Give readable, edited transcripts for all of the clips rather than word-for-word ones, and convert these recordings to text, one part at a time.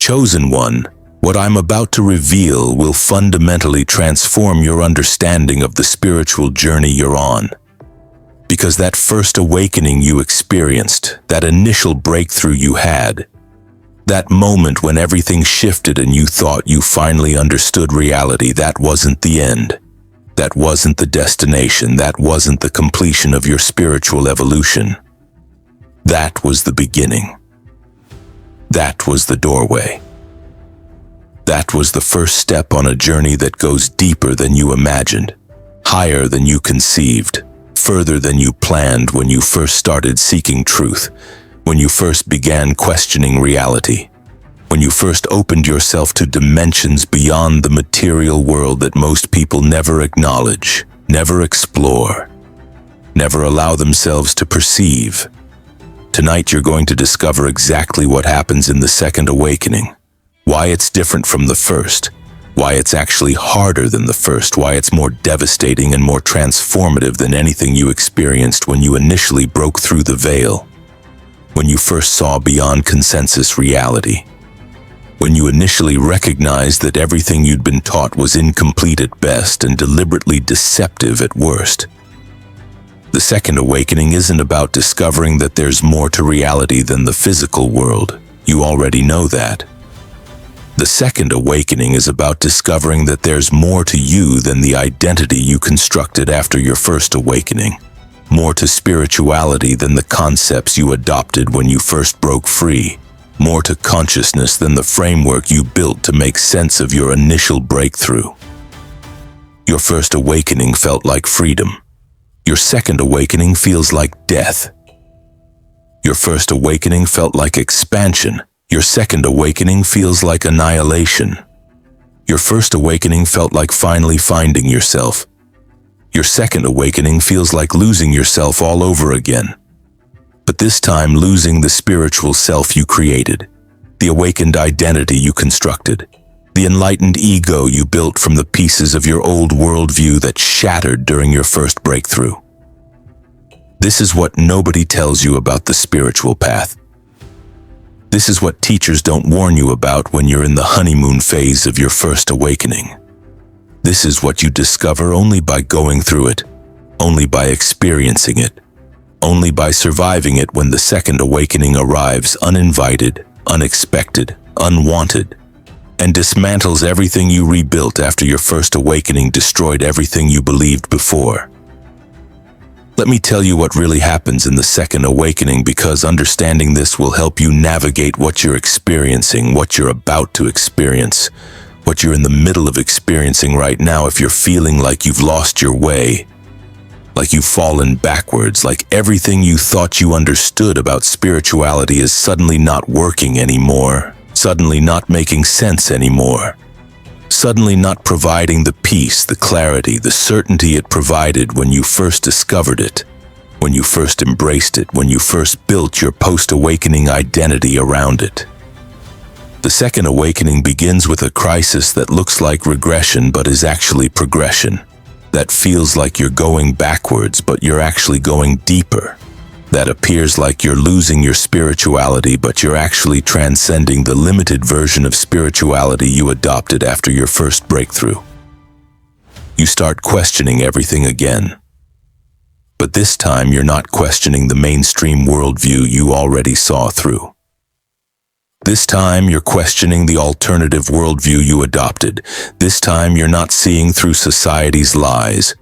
Chosen one, what I'm about to reveal will fundamentally transform your understanding of the spiritual journey you're on. Because that first awakening you experienced, that initial breakthrough you had, that moment when everything shifted and you thought you finally understood reality, that wasn't the end. That wasn't the destination. That wasn't the completion of your spiritual evolution. That was the beginning. That was the doorway. That was the first step on a journey that goes deeper than you imagined, higher than you conceived, further than you planned when you first started seeking truth, when you first began questioning reality, when you first opened yourself to dimensions beyond the material world that most people never acknowledge, never explore, never allow themselves to perceive. Tonight you're going to discover exactly what happens in the second awakening, why it's different from the first, why it's actually harder than the first, why it's more devastating and more transformative than anything you experienced when you initially broke through the veil, when you first saw beyond consensus reality, when you initially recognized that everything you'd been taught was incomplete at best and deliberately deceptive at worst. The second awakening isn't about discovering that there's more to reality than the physical world. You already know that. The second awakening is about discovering that there's more to you than the identity you constructed after your first awakening, more to spirituality than the concepts you adopted when you first broke free, more to consciousness than the framework you built to make sense of your initial breakthrough. Your first awakening felt like freedom. Your second awakening feels like death. Your first awakening felt like expansion. Your second awakening feels like annihilation. Your first awakening felt like finally finding yourself. Your second awakening feels like losing yourself all over again. But this time losing the spiritual self you created, the awakened identity you constructed, the enlightened ego you built from the pieces of your old worldview that shattered during your first breakthrough. This is what nobody tells you about the spiritual path. This is what teachers don't warn you about when you're in the honeymoon phase of your first awakening. This is what you discover only by going through it, only by experiencing it, only by surviving it when the second awakening arrives uninvited, unexpected, unwanted, and dismantles everything you rebuilt after your first awakening destroyed everything you believed before. Let me tell you what really happens in the second awakening, because understanding this will help you navigate what you're experiencing, what you're about to experience, what you're in the middle of experiencing right now. If you're feeling like you've lost your way, like you've fallen backwards, like everything you thought you understood about spirituality is suddenly not working anymore, suddenly not making sense anymore, suddenly not providing the peace, the clarity, the certainty it provided when you first discovered it, when you first embraced it, when you first built your post-awakening identity around it. The second awakening begins with a crisis that looks like regression but is actually progression, that feels like you're going backwards but you're actually going deeper, that appears like you're losing your spirituality but you're actually transcending the limited version of spirituality you adopted after your first breakthrough. You start questioning everything again. But this time you're not questioning the mainstream worldview you already saw through. This time you're questioning the alternative worldview you adopted. This time you're not seeing through society's lies.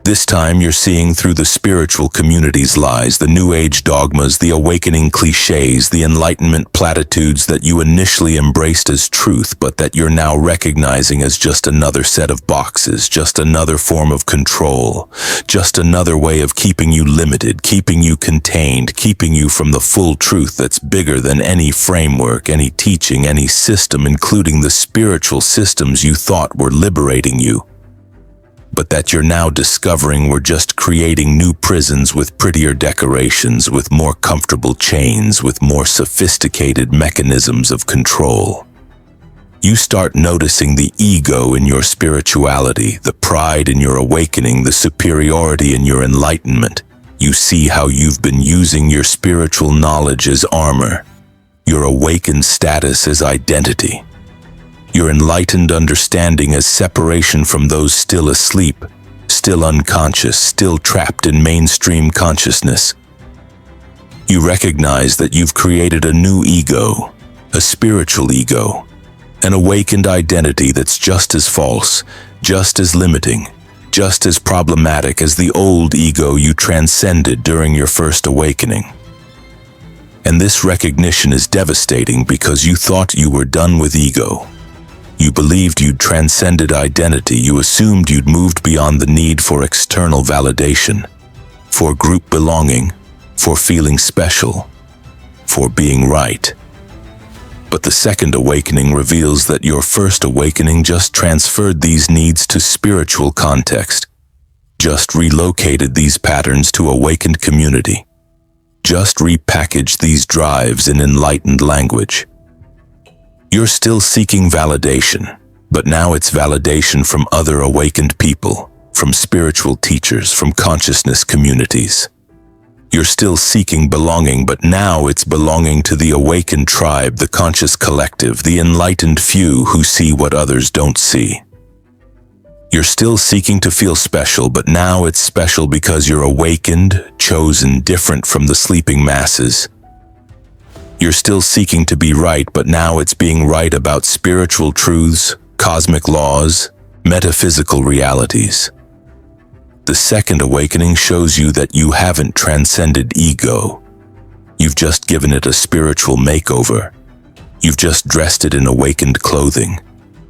This time you're seeing through the spiritual community's lies, the New Age dogmas, the awakening cliches, the enlightenment platitudes that you initially embraced as truth, but that you're now recognizing as just another set of boxes, just another form of control, just another way of keeping you limited, keeping you contained, keeping you from the full truth that's bigger than any framework, any teaching, any system, including the spiritual systems you thought were liberating you, but that you're now discovering were just creating new prisons with prettier decorations, with more comfortable chains, with more sophisticated mechanisms of control. You start noticing the ego in your spirituality, the pride in your awakening, the superiority in your enlightenment. You see how you've been using your spiritual knowledge as armor, Your awakened status as identity. Your enlightened understanding as separation from those still asleep, still unconscious, still trapped in mainstream consciousness. You recognize that you've created a new ego, a spiritual ego, an awakened identity that's just as false, just as limiting, just as problematic as the old ego you transcended during your first awakening. And this recognition is devastating because you thought you were done with ego. You believed you'd transcended identity. You assumed you'd moved beyond the need for external validation, for group belonging, for feeling special, for being right. But the second awakening reveals that your first awakening just transferred these needs to spiritual context, just relocated these patterns to awakened community, just repackaged these drives in enlightened language. You're still seeking validation, but now it's validation from other awakened people, from spiritual teachers, from consciousness communities. You're still seeking belonging, but now it's belonging to the awakened tribe, the conscious collective, the enlightened few who see what others don't see. You're still seeking to feel special, but now it's special because you're awakened, chosen, different from the sleeping masses. You're still seeking to be right, but now it's being right about spiritual truths, cosmic laws, metaphysical realities. The second awakening shows you that you haven't transcended ego. You've just given it a spiritual makeover. You've just dressed it in awakened clothing.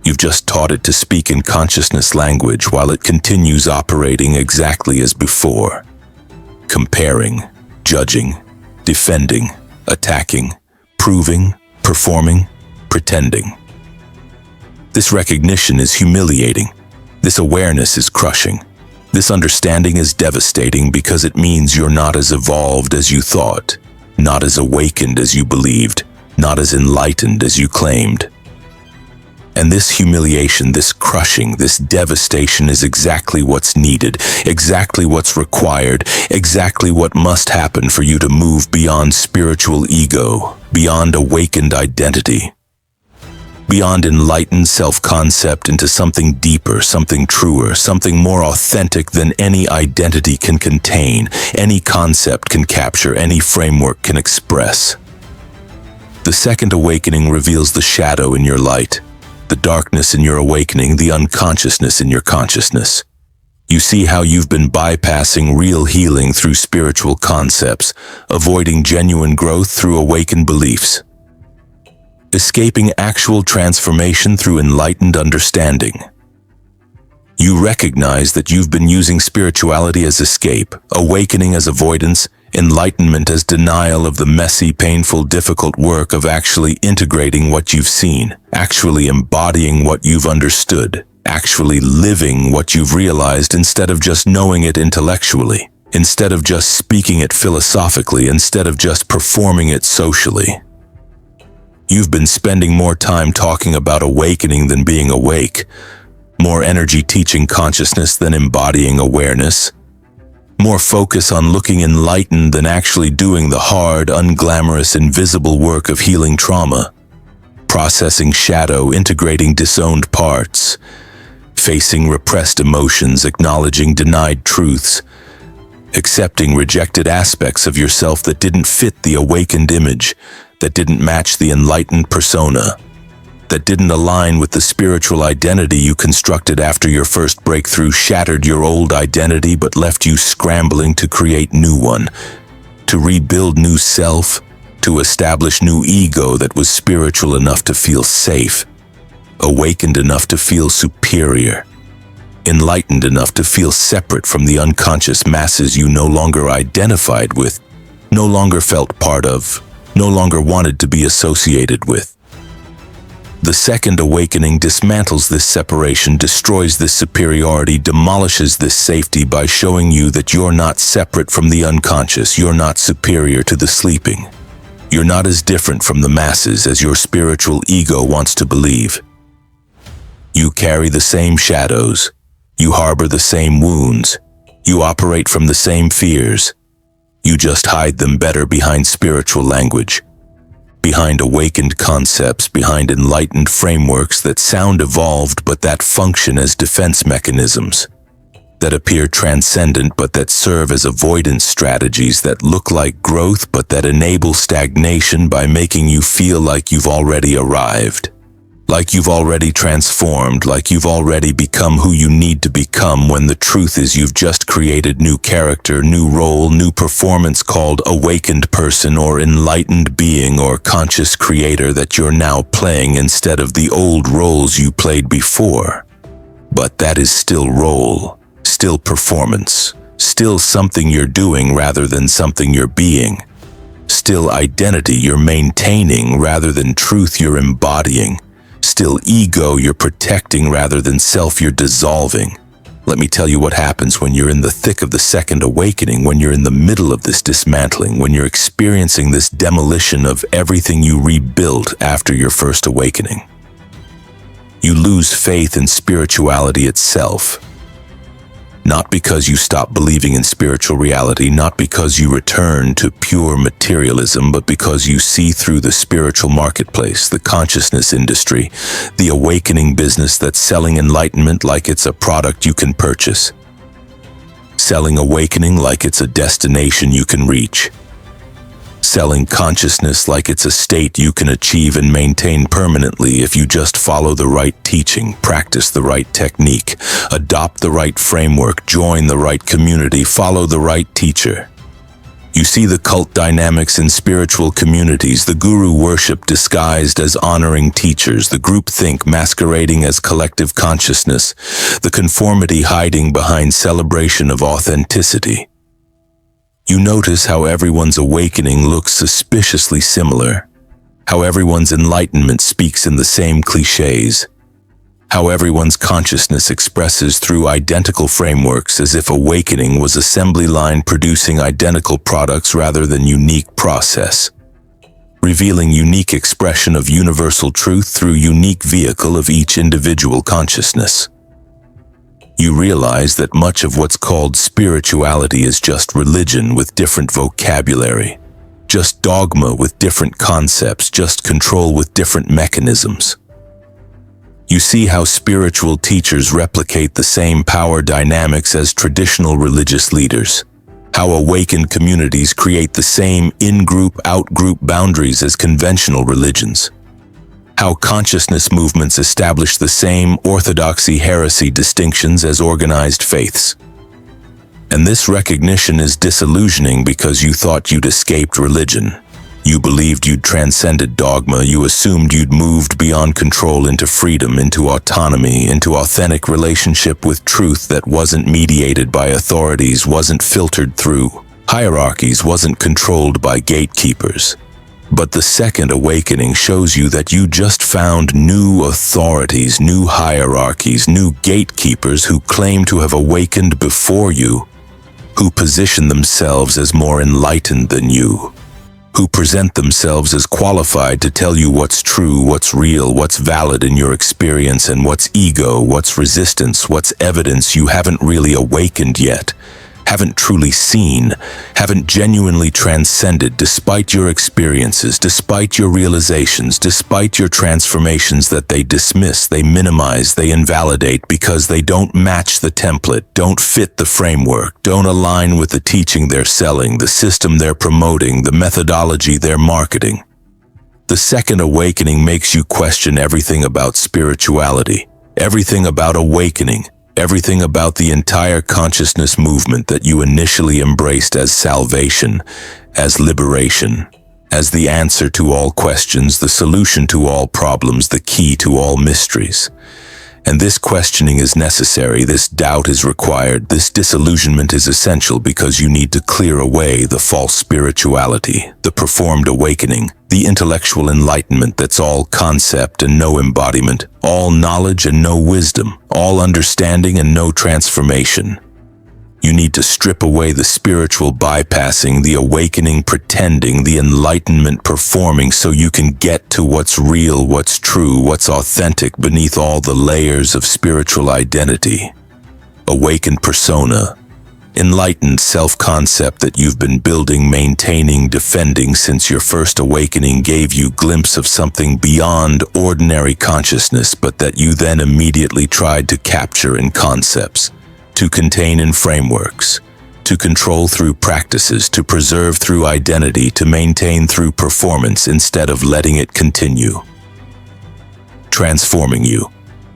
You've just taught it to speak in consciousness language while it continues operating exactly as before. Comparing, judging, defending, attacking, proving, performing, pretending. This recognition is humiliating. This awareness is crushing. This understanding is devastating because it means you're not as evolved as you thought, not as awakened as you believed, not as enlightened as you claimed. And this humiliation, this crushing, this devastation is exactly what's needed, exactly what's required, exactly what must happen for you to move beyond spiritual ego, beyond awakened identity, beyond enlightened self-concept into something deeper, something truer, something more authentic than any identity can contain, any concept can capture, any framework can express. The second awakening reveals the shadow in your light, the darkness in your awakening, the unconsciousness in your consciousness. You see how you've been bypassing real healing through spiritual concepts, avoiding genuine growth through awakened beliefs, escaping actual transformation through enlightened understanding. You recognize that you've been using spirituality as escape, awakening as avoidance, enlightenment as denial of the messy, painful, difficult work of actually integrating what you've seen, actually embodying what you've understood, actually living what you've realized instead of just knowing it intellectually, instead of just speaking it philosophically, instead of just performing it socially. You've been spending more time talking about awakening than being awake, more energy teaching consciousness than embodying awareness, more focus on looking enlightened than actually doing the hard, unglamorous, invisible work of healing trauma, processing shadow, integrating disowned parts, facing repressed emotions, acknowledging denied truths, accepting rejected aspects of yourself that didn't fit the awakened image, that didn't match the enlightened persona, that didn't align with the spiritual identity you constructed after your first breakthrough shattered your old identity but left you scrambling to create new one, to rebuild new self, to establish new ego that was spiritual enough to feel safe, awakened enough to feel superior, enlightened enough to feel separate from the unconscious masses you no longer identified with, no longer felt part of, no longer wanted to be associated with. The second awakening dismantles this separation, destroys this superiority, demolishes this safety by showing you that you're not separate from the unconscious, you're not superior to the sleeping. You're not as different from the masses as your spiritual ego wants to believe. You carry the same shadows, you harbor the same wounds, you operate from the same fears. You just hide them better behind spiritual language, behind awakened concepts, behind enlightened frameworks that sound evolved but that function as defense mechanisms, that appear transcendent but that serve as avoidance strategies, that look like growth but that enable stagnation by making you feel like you've already arrived, like you've already transformed, like you've already become who you need to become, when the truth is you've just created new character, new role, new performance called awakened person or enlightened being or conscious creator that you're now playing instead of the old roles you played before. But that is still role, still performance, still something you're doing rather than something you're being, still identity you're maintaining rather than truth you're embodying, still ego you're protecting rather than self you're dissolving. Let me tell you what happens when you're in the thick of the second awakening, when you're in the middle of this dismantling, when you're experiencing this demolition of everything you rebuilt after your first awakening. You lose faith in spirituality itself. Not because you stop believing in spiritual reality, not because you return to pure materialism, but because you see through the spiritual marketplace, the consciousness industry, the awakening business that's selling enlightenment like it's a product you can purchase, selling awakening like it's a destination you can reach, selling consciousness like it's a state you can achieve and maintain permanently if you just follow the right teaching, practice the right technique, adopt the right framework, join the right community, follow the right teacher. You see the cult dynamics in spiritual communities, the guru worship disguised as honoring teachers, the groupthink masquerading as collective consciousness, the conformity hiding behind celebration of authenticity. You notice how everyone's awakening looks suspiciously similar, how everyone's enlightenment speaks in the same cliches, how everyone's consciousness expresses through identical frameworks as if awakening was assembly line producing identical products rather than unique process, revealing unique expression of universal truth through unique vehicle of each individual consciousness. You realize that much of what's called spirituality is just religion with different vocabulary, just dogma with different concepts, just control with different mechanisms. You see how spiritual teachers replicate the same power dynamics as traditional religious leaders, how awakened communities create the same in-group, out-group boundaries as conventional religions, how consciousness movements establish the same orthodoxy-heresy distinctions as organized faiths. And this recognition is disillusioning because you thought you'd escaped religion. You believed you'd transcended dogma, you assumed you'd moved beyond control into freedom, into autonomy, into authentic relationship with truth that wasn't mediated by authorities, wasn't filtered through hierarchies, wasn't controlled by gatekeepers. But the second awakening shows you that you just found new authorities, new hierarchies, new gatekeepers who claim to have awakened before you, who position themselves as more enlightened than you, who present themselves as qualified to tell you what's true, what's real, what's valid in your experience, and what's ego, what's resistance, what's evidence you haven't really awakened yet, haven't truly seen, haven't genuinely transcended despite your experiences, despite your realizations, despite your transformations that they dismiss, they minimize, they invalidate because they don't match the template, don't fit the framework, don't align with the teaching they're selling, the system they're promoting, the methodology they're marketing. The second awakening makes you question everything about spirituality, everything about awakening, everything about the entire consciousness movement that you initially embraced as salvation, as liberation, as the answer to all questions, the solution to all problems, the key to all mysteries. And this questioning is necessary, this doubt is required, this disillusionment is essential because you need to clear away the false spirituality, the performed awakening, the intellectual enlightenment that's all concept and no embodiment, all knowledge and no wisdom, all understanding and no transformation. You need to strip away the spiritual bypassing, the awakening pretending, the enlightenment performing so you can get to what's real, what's true, what's authentic beneath all the layers of spiritual identity. Awakened persona, enlightened self-concept that you've been building, maintaining, defending since your first awakening gave you a glimpse of something beyond ordinary consciousness, but that you then immediately tried to capture in concepts, to contain in frameworks, to control through practices, to preserve through identity, to maintain through performance instead of letting it continue transforming you,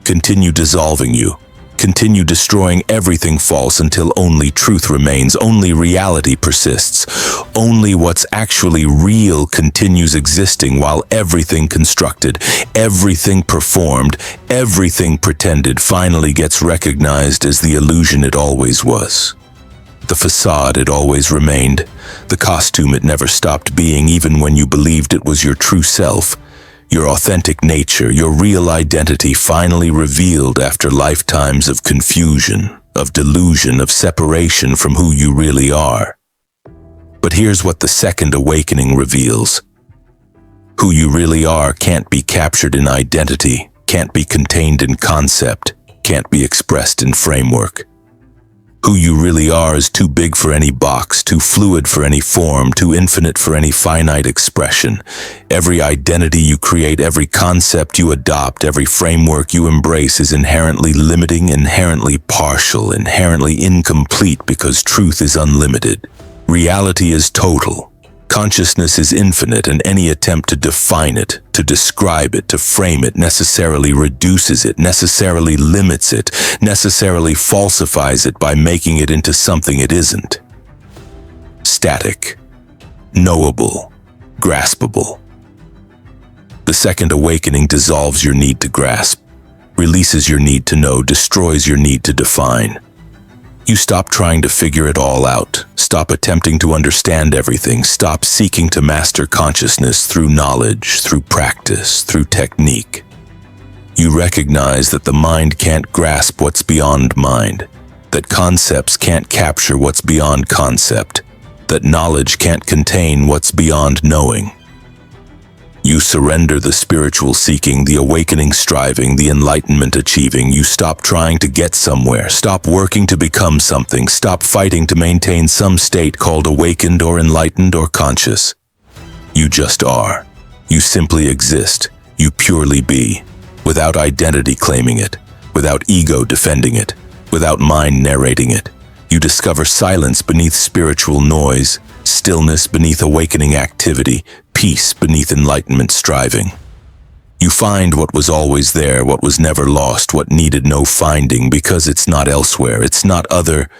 continue dissolving you, continue destroying everything false until only truth remains, only reality persists, only what's actually real continues existing while everything constructed, everything performed, everything pretended finally gets recognized as the illusion it always was. The facade it always remained, the costume it never stopped being even when you believed it was your true self. Your authentic nature, your real identity finally revealed after lifetimes of confusion, of delusion, of separation from who you really are. But here's what the second awakening reveals. Who you really are can't be captured in identity, can't be contained in concept, can't be expressed in framework. Who you really are is too big for any box, too fluid for any form, too infinite for any finite expression. Every identity you create, every concept you adopt, every framework you embrace is inherently limiting, inherently partial, inherently incomplete because truth is unlimited. Reality is total. Consciousness is infinite, and any attempt to define it, to describe it, to frame it necessarily reduces it, necessarily limits it, necessarily falsifies it by making it into something it isn't. Static, knowable, graspable. The second awakening dissolves your need to grasp, releases your need to know, destroys your need to define. You stop trying to figure it all out, stop attempting to understand everything, stop seeking to master consciousness through knowledge, through practice, through technique. You recognize that the mind can't grasp what's beyond mind, that concepts can't capture what's beyond concept, that knowledge can't contain what's beyond knowing. You surrender the spiritual seeking, the awakening striving, the enlightenment achieving. You stop trying to get somewhere, stop working to become something, stop fighting to maintain some state called awakened or enlightened or conscious. You just are. You simply exist. You purely be, without identity claiming it, without ego defending it, without mind narrating it. You discover silence beneath spiritual noise, stillness beneath awakening activity, peace beneath enlightenment striving. You find what was always there, what was never lost, what needed no finding, because it's not elsewhere, it's not other,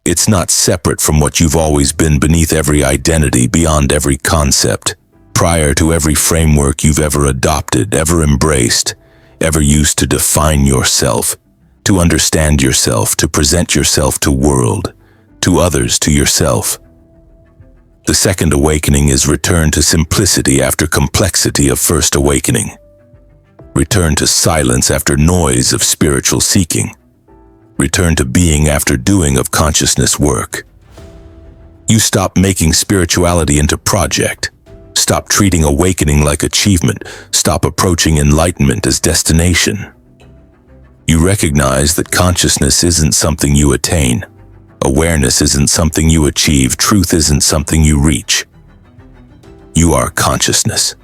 it's not separate from what you've always been, beneath every identity, beyond every concept, prior to every framework you've ever adopted, ever embraced, ever used to define yourself, to understand yourself, to present yourself to world, to others, to yourself. The second awakening is return to simplicity after complexity of first awakening. Return to silence after noise of spiritual seeking. Return to being after doing of consciousness work. You stop making spirituality into project. Stop treating awakening like achievement. Stop approaching enlightenment as destination. You recognize that consciousness isn't something you attain. Awareness isn't something you achieve. Truth isn't something you reach. You are consciousness.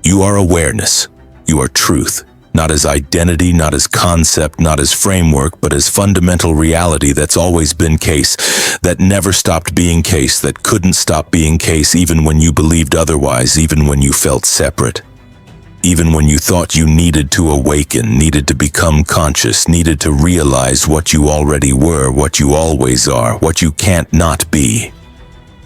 You are awareness. You are truth, not as identity, not as concept, not as framework, but as fundamental reality that's always been case, that never stopped being case, that couldn't stop being case even when you believed otherwise, even when you felt separate. Even when you thought you needed to awaken, needed to become conscious, needed to realize what you already were, what you always are, what you can't not be.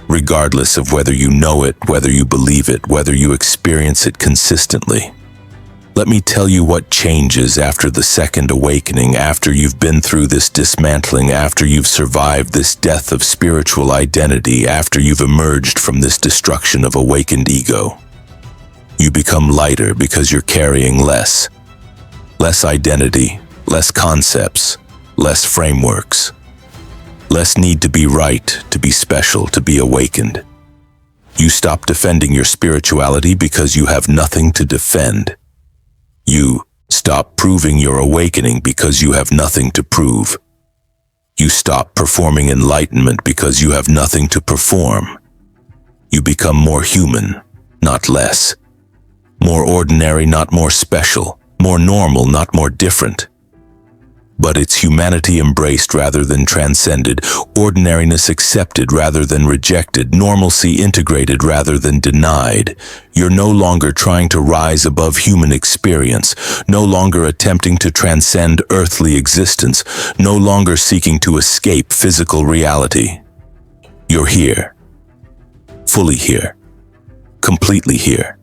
Regardless of whether you know it, whether you believe it, whether you experience it consistently. Let me tell you what changes after the second awakening, after you've been through this dismantling, after you've survived this death of spiritual identity, after you've emerged from this destruction of awakened ego. You become lighter because you're carrying less. Less identity, less concepts, less frameworks. Less need to be right, to be special, to be awakened. You stop defending your spirituality because you have nothing to defend. You stop proving your awakening because you have nothing to prove. You stop performing enlightenment because you have nothing to perform. You become more human, not less. More ordinary, not more special. More normal, not more different. But it's humanity embraced rather than transcended, ordinariness accepted rather than rejected, normalcy integrated rather than denied. You're no longer trying to rise above human experience, no longer attempting to transcend earthly existence, no longer seeking to escape physical reality. You're here. Fully here. Completely here.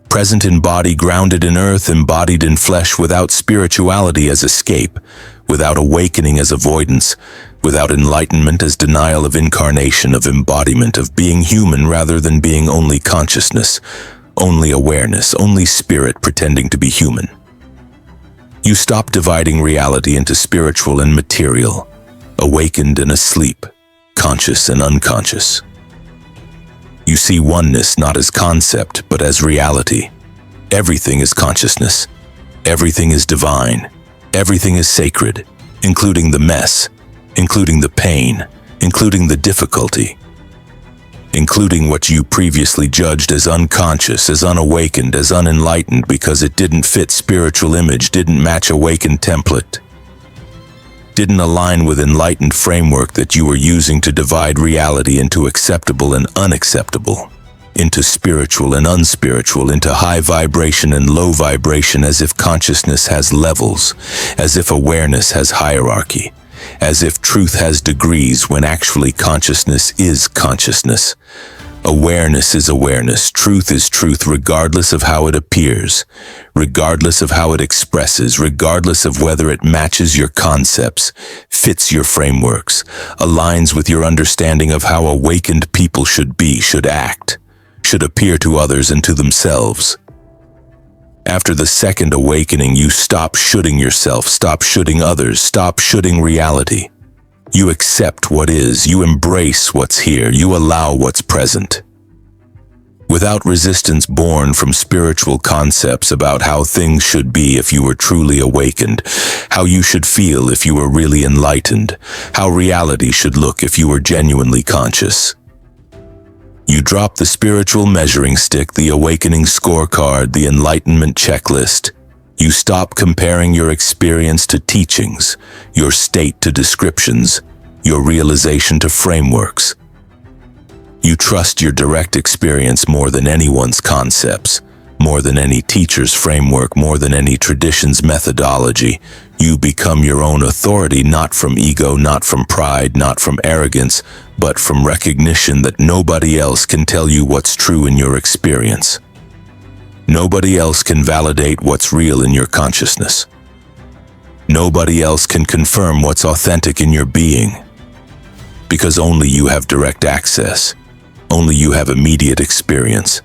Present in body, grounded in earth, embodied in flesh, without spirituality as escape, without awakening as avoidance, without enlightenment as denial of incarnation, of embodiment, of being human rather than being only consciousness, only awareness, only spirit pretending to be human. You stop dividing reality into spiritual and material, awakened and asleep, conscious and unconscious. You see oneness not as concept, but as reality. Everything is consciousness. Everything is divine. Everything is sacred, including the mess, including the pain, including the difficulty, including what you previously judged as unconscious, as unawakened, as unenlightened because it didn't fit spiritual image, didn't match awakened template, didn't align with enlightened framework that you were using to divide reality into acceptable and unacceptable, into spiritual and unspiritual, into high vibration and low vibration, as if consciousness has levels, as if awareness has hierarchy, as if truth has degrees when actually consciousness is consciousness. Awareness is awareness, truth is truth, regardless of how it appears, regardless of how it expresses, regardless of whether it matches your concepts, fits your frameworks, aligns with your understanding of how awakened people should be, should act, should appear to others and to themselves. After the second awakening, you stop shoulding yourself, stop shoulding others, stop shoulding reality. You accept what is, you embrace what's here, you allow what's present. Without resistance born from spiritual concepts about how things should be if you were truly awakened, how you should feel if you were really enlightened, how reality should look if you were genuinely conscious. You drop the spiritual measuring stick, the awakening scorecard, the enlightenment checklist. You stop comparing your experience to teachings, your state to descriptions, your realization to frameworks. You trust your direct experience more than anyone's concepts, more than any teacher's framework, more than any tradition's methodology. You become your own authority, not from ego, not from pride, not from arrogance, but from recognition that nobody else can tell you what's true in your experience. Nobody else can validate what's real in your consciousness. Nobody else can confirm what's authentic in your being. Because only you have direct access. Only you have immediate experience.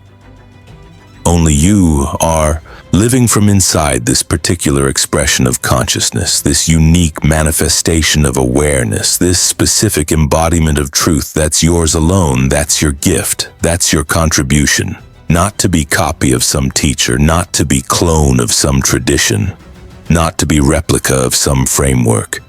Only you are living from inside this particular expression of consciousness, this unique manifestation of awareness, this specific embodiment of truth that's yours alone, that's your gift, that's your contribution. Not to be copy of some teacher, not to be clone of some tradition, not to be replica of some framework,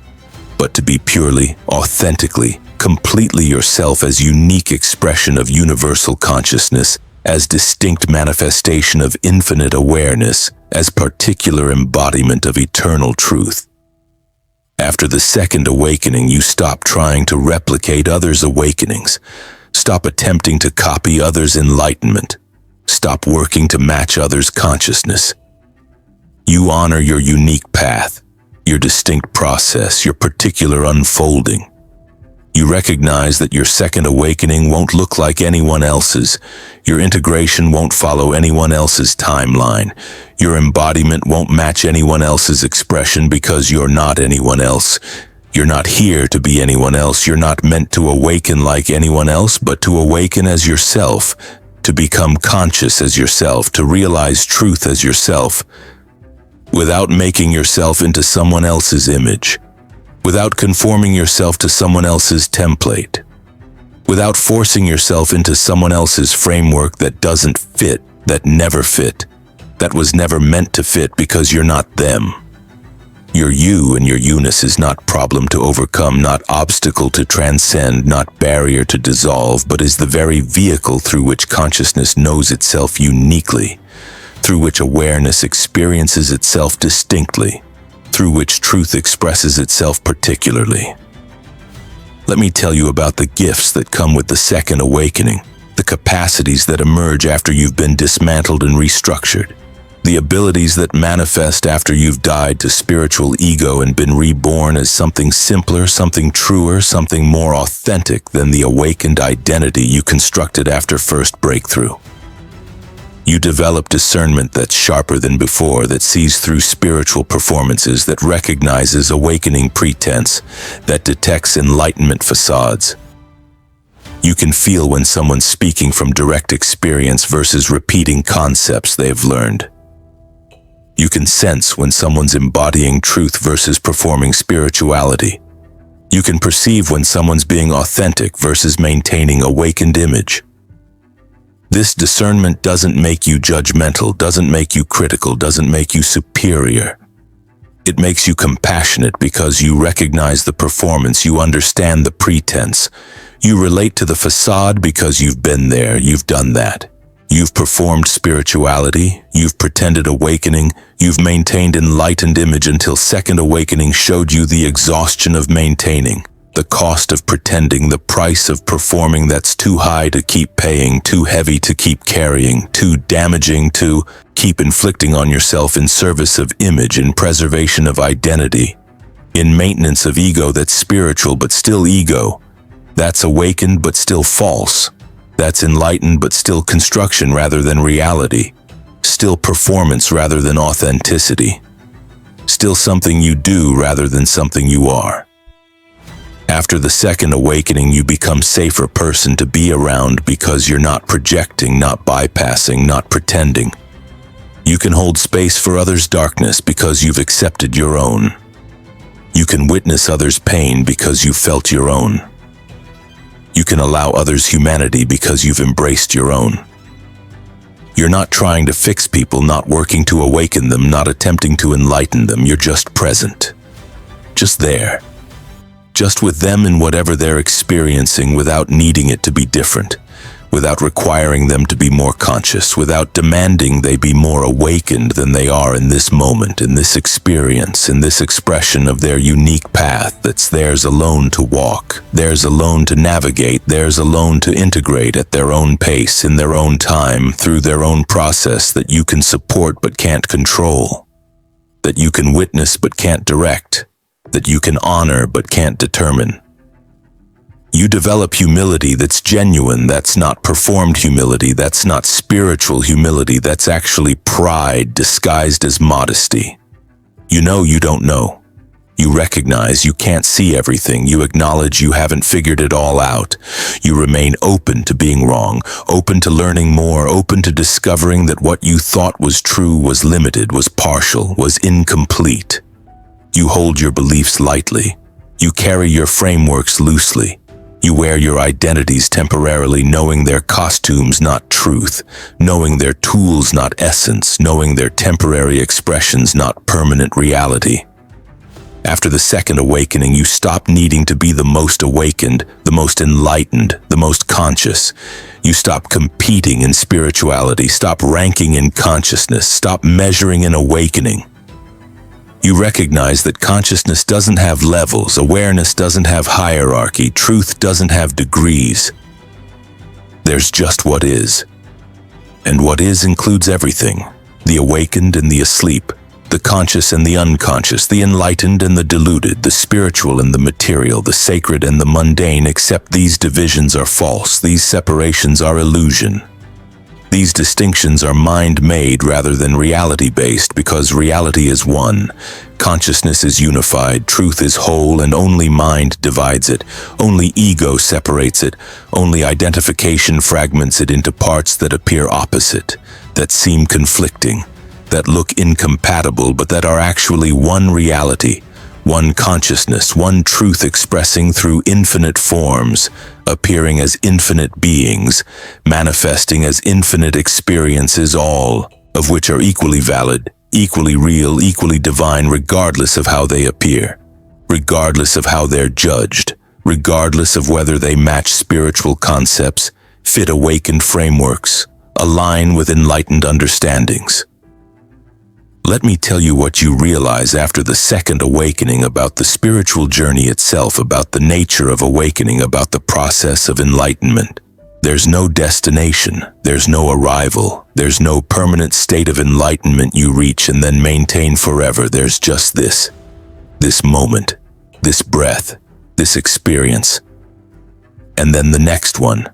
but to be purely, authentically, completely yourself as unique expression of universal consciousness, as distinct manifestation of infinite awareness, as particular embodiment of eternal truth. After the second awakening, you stop trying to replicate others' awakenings, stop attempting to copy others' enlightenment, stop working to match others' consciousness. You honor your unique path, your distinct process, your particular unfolding. You recognize that your second awakening won't look like anyone else's. Your integration won't follow anyone else's timeline. Your embodiment won't match anyone else's expression because you're not anyone else. You're not here to be anyone else. You're not meant to awaken like anyone else, but to awaken as yourself, to become conscious as yourself, to realize truth as yourself, without making yourself into someone else's image, without conforming yourself to someone else's template, without forcing yourself into someone else's framework that doesn't fit, that never fit, that was never meant to fit because you're not them. Your you and your you-ness is not problem to overcome, not obstacle to transcend, not barrier to dissolve, but is the very vehicle through which consciousness knows itself uniquely, through which awareness experiences itself distinctly, through which truth expresses itself particularly. Let me tell you about the gifts that come with the second awakening, the capacities that emerge after you've been dismantled and restructured, the abilities that manifest after you've died to spiritual ego and been reborn as something simpler, something truer, something more authentic than the awakened identity you constructed after first breakthrough. You develop discernment that's sharper than before, that sees through spiritual performances, that recognizes awakening pretense, that detects enlightenment facades. You can feel when someone's speaking from direct experience versus repeating concepts they've learned. You can sense when someone's embodying truth versus performing spirituality. You can perceive when someone's being authentic versus maintaining awakened image. This discernment doesn't make you judgmental, doesn't make you critical, doesn't make you superior. It makes you compassionate because you recognize the performance, you understand the pretense. You relate to the facade because you've been there, you've done that. You've performed spirituality, you've pretended awakening, you've maintained enlightened image until second awakening showed you the exhaustion of maintaining, the cost of pretending, the price of performing that's too high to keep paying, too heavy to keep carrying, too damaging to keep inflicting on yourself in service of image, in preservation of identity, in maintenance of ego that's spiritual but still ego, that's awakened but still false. That's enlightened but still construction rather than reality, still performance rather than authenticity, still something you do rather than something you are. After the second awakening, you become safer person to be around because you're not projecting, not bypassing, not pretending. You can hold space for others' darkness because you've accepted your own. You can witness others' pain because you felt your own. You can allow others' humanity because you've embraced your own. You're not trying to fix people, not working to awaken them, not attempting to enlighten them. You're just present. Just there. Just with them in whatever they're experiencing without needing it to be different, without requiring them to be more conscious, without demanding they be more awakened than they are in this moment, in this experience, in this expression of their unique path that's theirs alone to walk, theirs alone to navigate, theirs alone to integrate at their own pace, in their own time, through their own process that you can support but can't control, that you can witness but can't direct, that you can honor but can't determine. You develop humility that's genuine, that's not performed humility, that's not spiritual humility, that's actually pride disguised as modesty. You know you don't know. You recognize you can't see everything. You acknowledge you haven't figured it all out. You remain open to being wrong, open to learning more, open to discovering that what you thought was true was limited, was partial, was incomplete. You hold your beliefs lightly. You carry your frameworks loosely. You wear your identities temporarily, knowing their costumes, not truth, knowing their tools, not essence, knowing their temporary expressions, not permanent reality. After the second awakening, you stop needing to be the most awakened, the most enlightened, the most conscious. You stop competing in spirituality, stop ranking in consciousness, stop measuring in awakening. You recognize that consciousness doesn't have levels, awareness doesn't have hierarchy, truth doesn't have degrees. There's just what is. And what is includes everything, the awakened and the asleep, the conscious and the unconscious, the enlightened and the deluded, the spiritual and the material, the sacred and the mundane, except these divisions are false, these separations are illusion. These distinctions are mind-made rather than reality-based because reality is one, consciousness is unified, truth is whole, and only mind divides it, only ego separates it, only identification fragments it into parts that appear opposite, that seem conflicting, that look incompatible but that are actually one reality, one consciousness, one truth expressing through infinite forms, appearing as infinite beings, manifesting as infinite experiences, all of which are equally valid, equally real, equally divine, regardless of how they appear, regardless of how they're judged, regardless of whether they match spiritual concepts, fit awakened frameworks, align with enlightened understandings. Let me tell you what you realize after the second awakening about the spiritual journey itself, about the nature of awakening, about the process of enlightenment. There's no destination, there's no arrival, there's no permanent state of enlightenment you reach and then maintain forever. There's just this moment, this breath, this experience, and then the next one,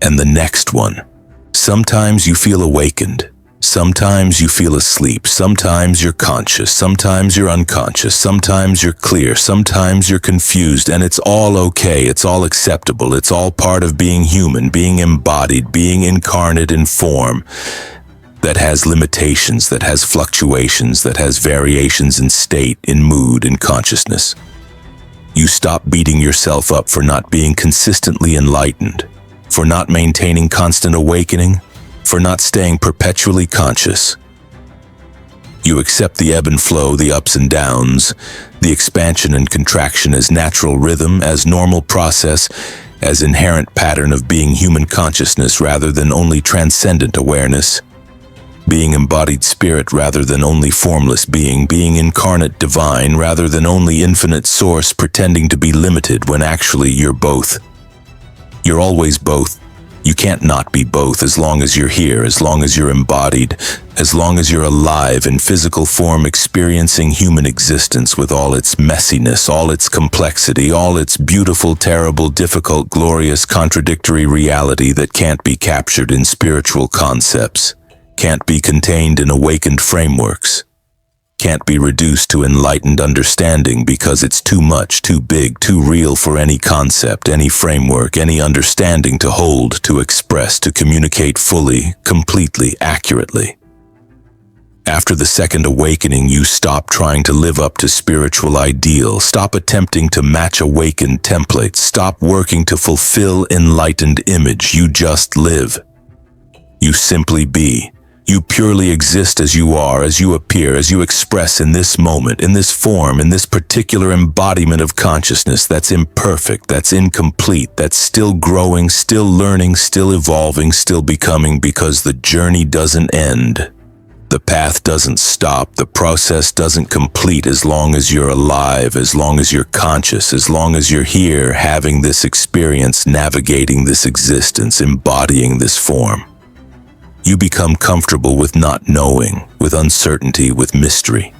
and the next one. Sometimes you feel awakened. Sometimes you feel asleep, sometimes you're conscious, sometimes you're unconscious, sometimes you're clear, sometimes you're confused, and it's all okay, it's all acceptable, it's all part of being human, being embodied, being incarnate in form that has limitations, that has fluctuations, that has variations in state, in mood, in consciousness. You stop beating yourself up for not being consistently enlightened, for not maintaining constant awakening, for not staying perpetually conscious. You accept the ebb and flow, the ups and downs, the expansion and contraction as natural rhythm, as normal process, as inherent pattern of being human consciousness rather than only transcendent awareness, being embodied spirit rather than only formless being, being incarnate divine rather than only infinite source, pretending to be limited when actually you're both. You're always both. You can't not be both as long as you're here, as long as you're embodied, as long as you're alive in physical form, experiencing human existence with all its messiness, all its complexity, all its beautiful, terrible, difficult, glorious, contradictory reality that can't be captured in spiritual concepts, can't be contained in awakened frameworks, can't be reduced to enlightened understanding because it's too much, too big, too real for any concept, any framework, any understanding to hold, to express, to communicate fully, completely, accurately. After the second awakening, you stop trying to live up to spiritual ideals, stop attempting to match awakened templates, stop working to fulfill enlightened image. You just live. You simply be. You purely exist as you are, as you appear, as you express in this moment, in this form, in this particular embodiment of consciousness that's imperfect, that's incomplete, that's still growing, still learning, still evolving, still becoming, because the journey doesn't end. The path doesn't stop, the process doesn't complete as long as you're alive, as long as you're conscious, as long as you're here, having this experience, navigating this existence, embodying this form. You become comfortable with not knowing, with uncertainty, with mystery.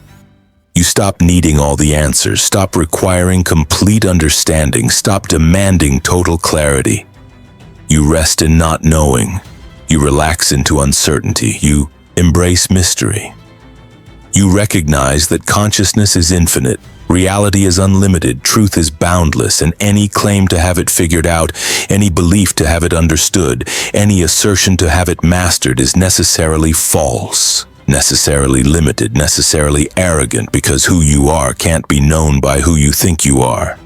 You stop needing all the answers, stop requiring complete understanding, stop demanding total clarity. You rest in not knowing. You relax into uncertainty. You embrace mystery. You recognize that consciousness is infinite, reality is unlimited, truth is boundless, and any claim to have it figured out, any belief to have it understood, any assertion to have it mastered is necessarily false, necessarily limited, necessarily arrogant, because who you are can't be known by who you think you are,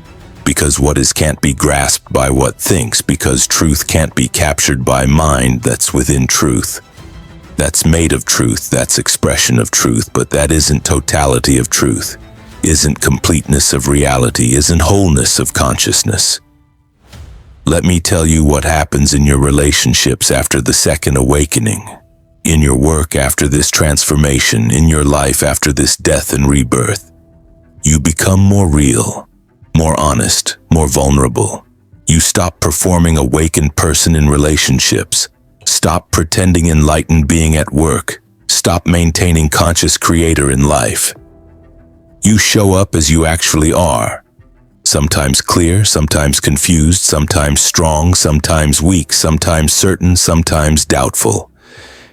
because what is can't be grasped by what thinks, because truth can't be captured by mind that's within truth. That's made of truth, that's expression of truth, but that isn't totality of truth, isn't completeness of reality, isn't wholeness of consciousness. Let me tell you what happens in your relationships after the second awakening, in your work after this transformation, in your life after this death and rebirth. You become more real, more honest, more vulnerable. You stop performing awakened person in relationships. Stop pretending enlightened being at work. Stop maintaining conscious creator in life. You show up as you actually are. Sometimes clear, sometimes confused, sometimes strong, sometimes weak, sometimes certain, sometimes doubtful.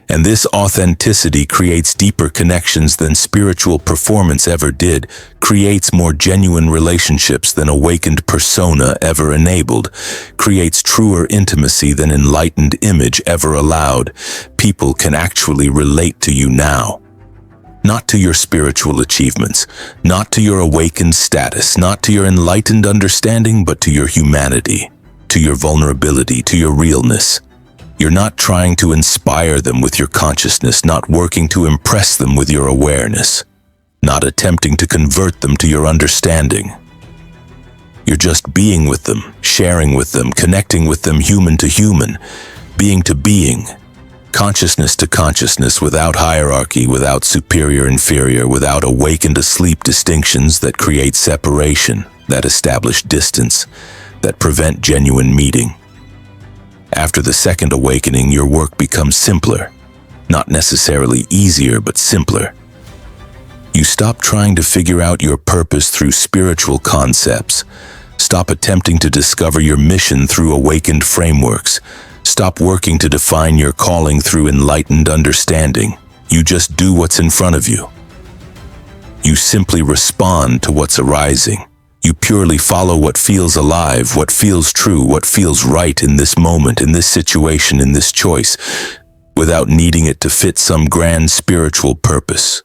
And this authenticity creates deeper connections than spiritual performance ever did, creates more genuine relationships than awakened persona ever enabled, creates truer intimacy than enlightened image ever allowed. People can actually relate to you now. Not to your spiritual achievements, not to your awakened status, not to your enlightened understanding, but to your humanity, to your vulnerability, to your realness. You're not trying to inspire them with your consciousness, not working to impress them with your awareness, not attempting to convert them to your understanding. You're just being with them, sharing with them, connecting with them human to human, being to being, consciousness to consciousness, without hierarchy, without superior inferior, without awakened asleep distinctions that create separation, that establish distance, that prevent genuine meeting. After the second awakening, your work becomes simpler, not necessarily easier, but simpler. You stop trying to figure out your purpose through spiritual concepts. Stop attempting to discover your mission through awakened frameworks. Stop working to define your calling through enlightened understanding. You just do what's in front of you. You simply respond to what's arising. You purely follow what feels alive, what feels true, what feels right in this moment, in this situation, in this choice, without needing it to fit some grand spiritual purpose,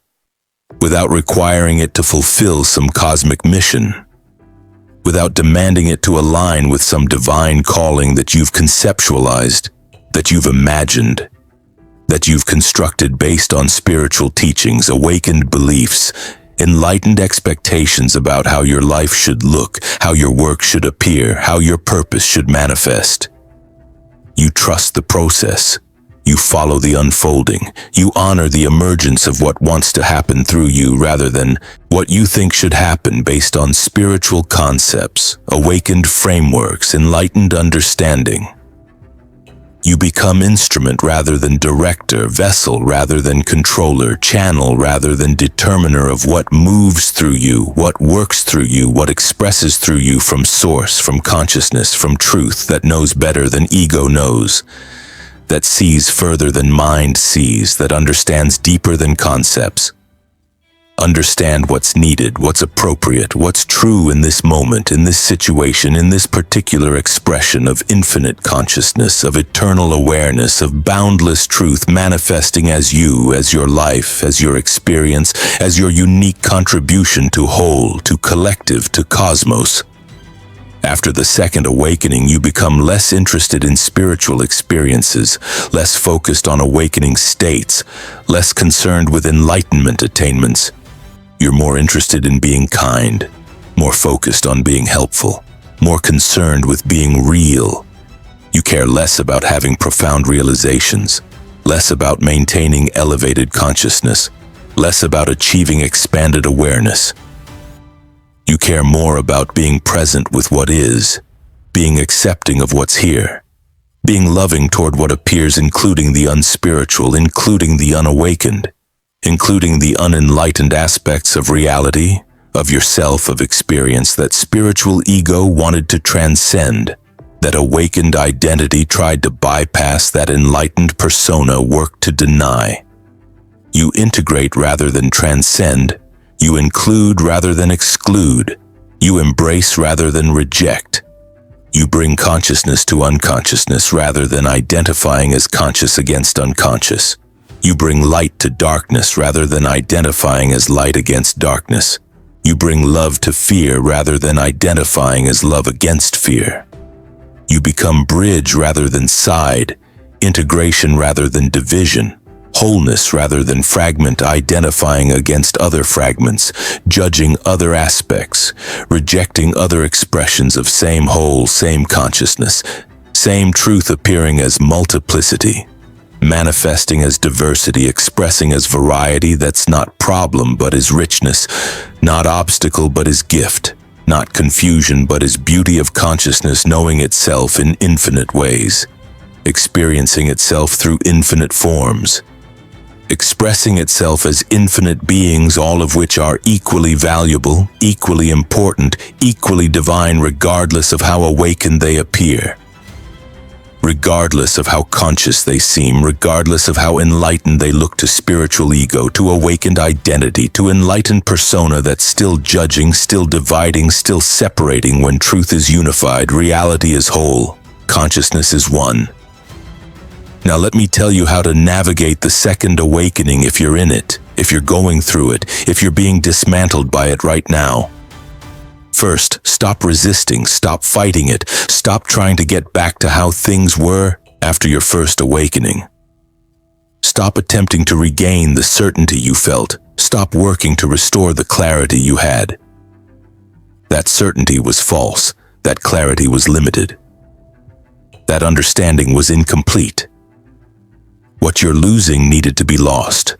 without requiring it to fulfill some cosmic mission, without demanding it to align with some divine calling that you've conceptualized, that you've imagined, that you've constructed based on spiritual teachings, awakened beliefs, enlightened expectations about how your life should look, how your work should appear, how your purpose should manifest. You trust the process. You follow the unfolding. You honor the emergence of what wants to happen through you rather than what you think should happen based on spiritual concepts, awakened frameworks, enlightened understanding. You become instrument rather than director, vessel rather than controller, channel rather than determiner of what moves through you, what works through you, what expresses through you from source, from consciousness, from truth that knows better than ego knows, that sees further than mind sees, that understands deeper than concepts. Understand what's needed, what's appropriate, what's true in this moment, in this situation, in this particular expression of infinite consciousness, of eternal awareness, of boundless truth manifesting as you, as your life, as your experience, as your unique contribution to whole, to collective, to cosmos. After the second awakening, you become less interested in spiritual experiences, less focused on awakening states, less concerned with enlightenment attainments. You're more interested in being kind, more focused on being helpful, more concerned with being real. You care less about having profound realizations, less about maintaining elevated consciousness, less about achieving expanded awareness. You care more about being present with what is, being accepting of what's here, being loving toward what appears, including the unspiritual, including the unawakened, including the unenlightened aspects of reality, of yourself, of experience that spiritual ego wanted to transcend, that awakened identity tried to bypass, that enlightened persona worked to deny. You integrate rather than transcend. You include rather than exclude. You embrace rather than reject. You bring consciousness to unconsciousness rather than identifying as conscious against unconscious. You bring light to darkness rather than identifying as light against darkness. You bring love to fear rather than identifying as love against fear. You become bridge rather than side, integration rather than division, wholeness rather than fragment, identifying against other fragments, judging other aspects, rejecting other expressions of same whole, same consciousness, same truth appearing as multiplicity, manifesting as diversity, expressing as variety that's not problem but is richness, not obstacle but is gift, not confusion but is beauty of consciousness knowing itself in infinite ways, experiencing itself through infinite forms, expressing itself as infinite beings, all of which are equally valuable, equally important, equally divine, regardless of how awakened they appear, regardless of how conscious they seem, regardless of how enlightened they look to spiritual ego, to awakened identity, to enlightened persona that's still judging, still dividing, still separating when truth is unified, reality is whole, consciousness is one. Now let me tell you how to navigate the second awakening if you're in it, if you're going through it, if you're being dismantled by it right now. First, stop resisting, stop fighting it, stop trying to get back to how things were after your first awakening. Stop attempting to regain the certainty you felt. Stop working to restore the clarity you had. That certainty was false. That clarity was limited. That understanding was incomplete. What you're losing needed to be lost.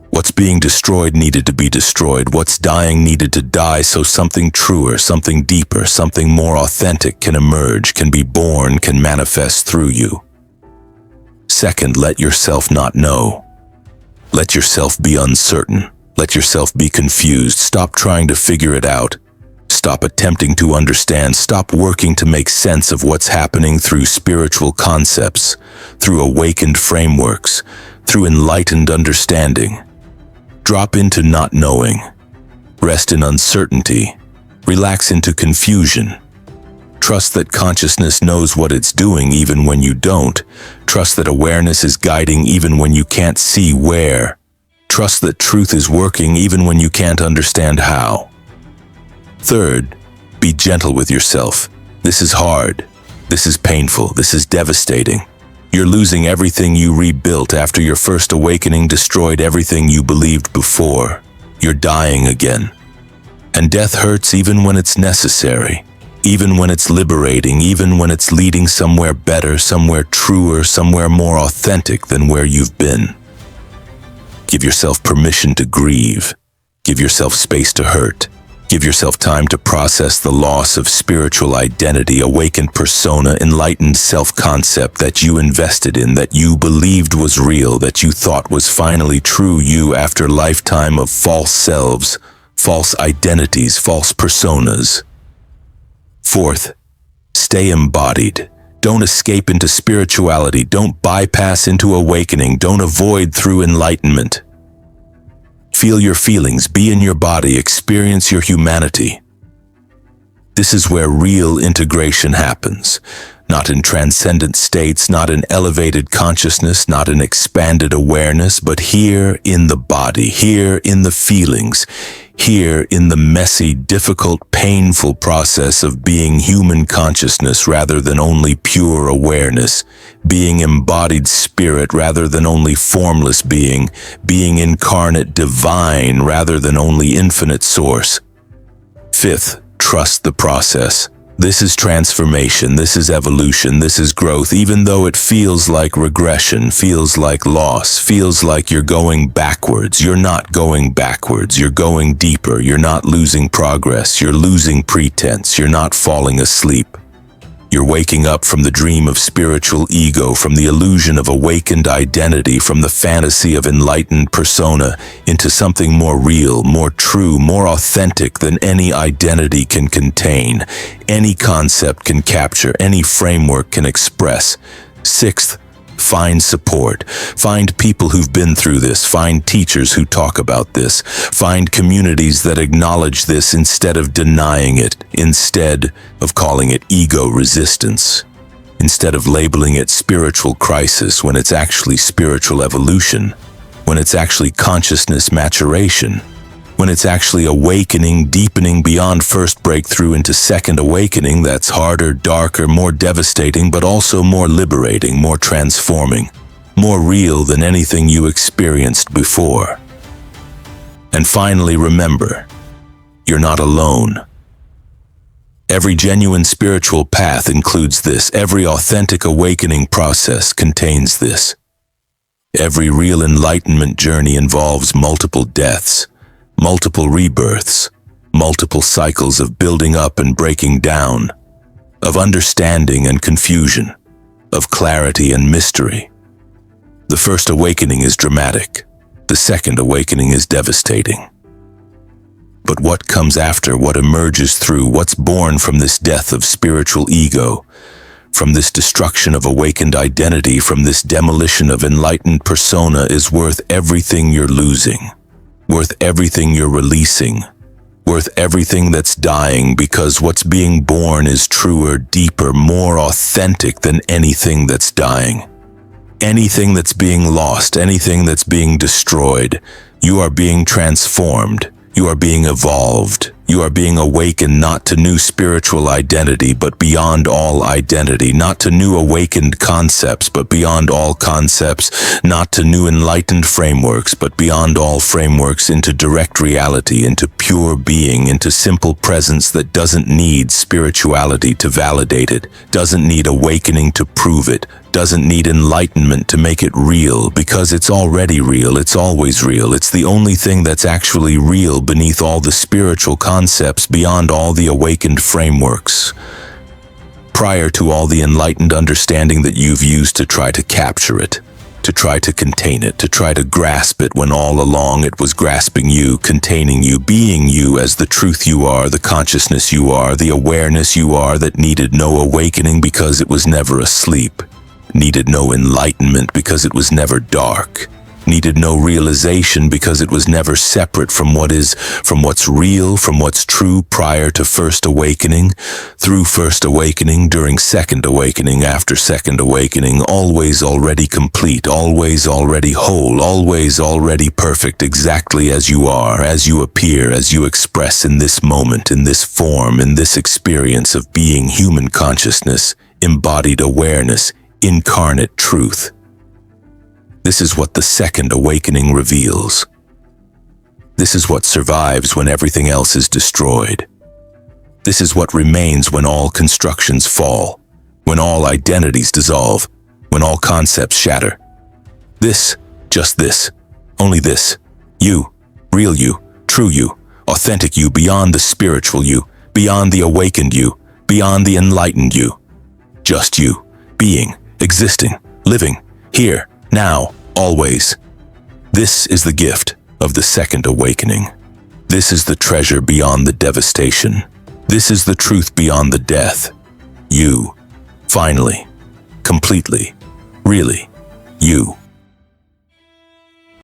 What's being destroyed needed to be destroyed. What's dying needed to die so something truer, something deeper, something more authentic can emerge, can be born, can manifest through you. Second, let yourself not know. Let yourself be uncertain. Let yourself be confused. Stop trying to figure it out. Stop attempting to understand. Stop working to make sense of what's happening through spiritual concepts, through awakened frameworks, through enlightened understanding. Drop into not knowing. Rest in uncertainty. Relax into confusion. Trust that consciousness knows what it's doing even when you don't. Trust that awareness is guiding even when you can't see where. Trust that truth is working even when you can't understand how. Third, be gentle with yourself. This is hard. This is painful. This is devastating. You're losing everything you rebuilt after your first awakening destroyed everything you believed before. You're dying again. And death hurts even when it's necessary, even when it's liberating, even when it's leading somewhere better, somewhere truer, somewhere more authentic than where you've been. Give yourself permission to grieve. Give yourself space to hurt. Give yourself time to process the loss of spiritual identity, awakened persona, enlightened self-concept that you invested in, that you believed was real, that you thought was finally true you after a lifetime of false selves, false identities, false personas. Fourth, stay embodied. Don't escape into spirituality. Don't bypass into awakening. Don't avoid through enlightenment. Feel your feelings, be in your body, experience your humanity. This is where real integration happens. Not in transcendent states, not in elevated consciousness, not in expanded awareness, but here in the body, here in the feelings, here in the messy, difficult, painful process of being human consciousness rather than only pure awareness, being embodied spirit rather than only formless being incarnate divine rather than only infinite source. Fifth, trust the process. This is transformation, this is evolution, this is growth, even though it feels like regression, feels like loss, feels like you're going backwards. You're not going backwards, you're going deeper, you're not losing progress, you're losing pretense, you're not falling asleep. You're waking up from the dream of spiritual ego, from the illusion of awakened identity, from the fantasy of enlightened persona, into something more real, more true, more authentic than any identity can contain, any concept can capture, any framework can express. Sixth, find support. Find people who've been through this. Find teachers who talk about this. Find communities that acknowledge this instead of denying it, instead of calling it ego resistance, instead of labeling it spiritual crisis when it's actually spiritual evolution, when it's actually consciousness maturation, when it's actually awakening, deepening beyond first breakthrough into second awakening that's harder, darker, more devastating, but also more liberating, more transforming, more real than anything you experienced before. And finally, remember, you're not alone. Every genuine spiritual path includes this. Every authentic awakening process contains this. Every real enlightenment journey involves multiple deaths, multiple rebirths, multiple cycles of building up and breaking down, of understanding and confusion, of clarity and mystery. The first awakening is dramatic. The second awakening is devastating. But what comes after, what emerges through, what's born from this death of spiritual ego, from this destruction of awakened identity, from this demolition of enlightened persona is worth everything you're losing, worth everything you're releasing, worth everything that's dying, because what's being born is truer, deeper, more authentic than anything that's dying. Anything that's being lost, anything that's being destroyed, you are being transformed, you are being evolved. You are being awakened not to new spiritual identity, but beyond all identity, not to new awakened concepts, but beyond all concepts, not to new enlightened frameworks, but beyond all frameworks, into direct reality, into pure being, into simple presence that doesn't need spirituality to validate it, doesn't need awakening to prove it, doesn't need enlightenment to make it real, because it's already real, it's always real, it's the only thing that's actually real beneath all the spiritual concepts, beyond all the awakened frameworks. Prior to all the enlightened understanding that you've used to try to capture it, to try to contain it, to try to grasp it, when all along it was grasping you, containing you, being you as the truth you are, the consciousness you are, the awareness you are, that needed no awakening because it was never asleep, needed no enlightenment because it was never dark, needed no realization because it was never separate from what is, from what's real, from what's true, prior to first awakening, through first awakening, during second awakening, after second awakening, always already complete, always already whole, always already perfect, exactly as you are, as you appear, as you express in this moment, in this form, in this experience of being human consciousness, embodied awareness, incarnate truth. This is what the second awakening reveals. This is what survives when everything else is destroyed. This is what remains when all constructions fall, when all identities dissolve, when all concepts shatter. This, just this, only this, you, real you, true you, authentic you, beyond the spiritual you, beyond the awakened you, beyond the enlightened you. Just you, being, existing, living, here, now, always. This is the gift of the second awakening. This is the treasure beyond the devastation. This is the truth beyond the death. You, finally, completely, really, you.